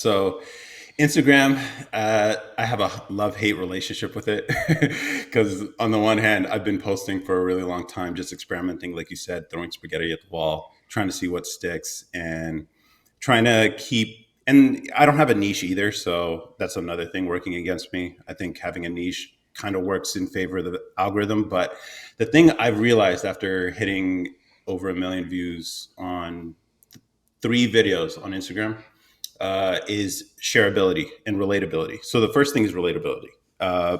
So Instagram, I have a love-hate relationship with it because on the one hand, I've been posting for a really long time, just experimenting, like you said, throwing spaghetti at the wall, trying to see what sticks, and trying to keep. And I don't have a niche either, so that's another thing working against me. I think having a niche kind of works in favor of the algorithm, but the thing I've realized after hitting over a million views on three videos on Instagram is shareability and relatability. So the first thing is relatability. Uh,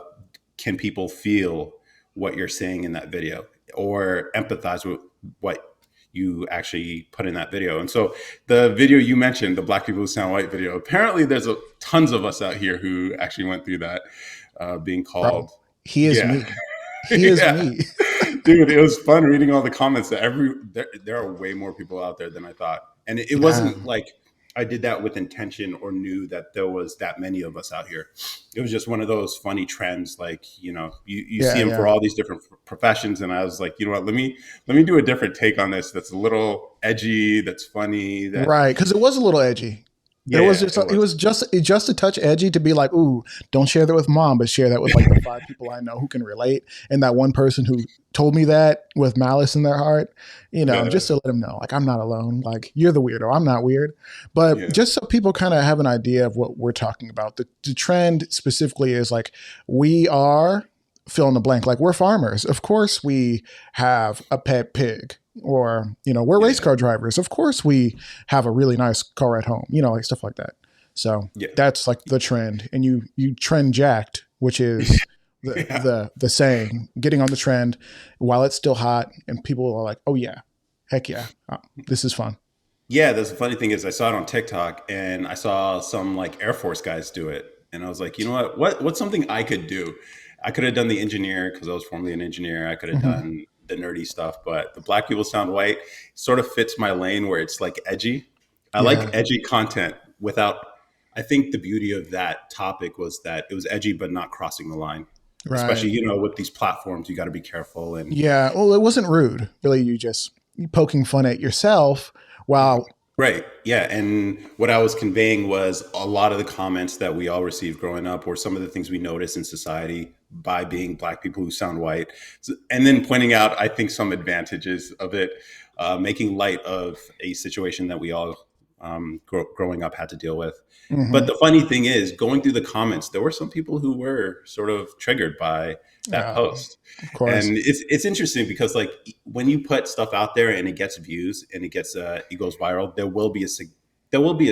can people feel what you're saying in that video or empathize with what you actually put in that video? And so the video you mentioned, the Black People Who Sound White video, apparently there's tons of us out here who actually went through that, being Bro, called. he is Yeah. me. He is Yeah. me. Dude, it was fun reading all the comments. There are way more people out there than I thought, and it Yeah. wasn't like I did that with intention or knew that there was that many of us out here. It was just one of those funny trends, like you see Yeah, them for yeah. all these different professions, and I was like, you know what, let me do a different take on this. That's a little edgy. That's funny. That Right, because it was a little edgy. Yeah, yeah, it It was. was just a touch edgy to be like, ooh, don't share that with mom, but share that with like the five people I know who can relate, and that one person who told me that with malice in their heart, Yeah, just to let them know, like I'm not alone. Like you're the weirdo, I'm not weird. But yeah, just so people kind of have an idea of what we're talking about, the trend specifically is like we are fill in the blank. Like we're farmers, of course we have a pet pig, or we're race yeah, car drivers, of course we have a really nice car at home, like stuff like that. So yeah, that's like the trend, and you trend jacked, which is the yeah. the saying, getting on the trend while it's still hot, and people are like, oh yeah, heck yeah, this is fun. Yeah, the funny thing is, I saw it on TikTok, and I saw some like Air Force guys do it, and I was like, you know what? What's something I could do? I could have done the engineer because I was formerly an engineer. I could have Hmm. done the nerdy stuff, but the Black People Sound White sort of fits my lane where it's like edgy. I like Yeah, edgy content without. I think the beauty of that topic was that it was edgy, but not crossing the line. right. Especially, with these platforms, you got to be careful. And Yeah, well, it wasn't rude really, you just poking fun at yourself while right. Yeah. And what I was conveying was a lot of the comments that we all received growing up, or some of the things we notice in society by being Black people who sound white. And then pointing out, I think, some advantages of it, making light of a situation that we all growing up had to deal with. But mhm. the funny thing is, going through the comments, there were some people who were sort of triggered by that uh, post. of course. And it's interesting because, like, when you put stuff out there and it gets views and it goes viral, there will be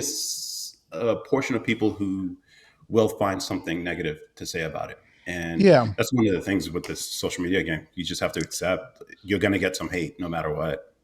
a portion of people who will find something negative to say about it. And Yeah. that's one of the things with this social media game. You just have to accept you're going to get some hate no matter what.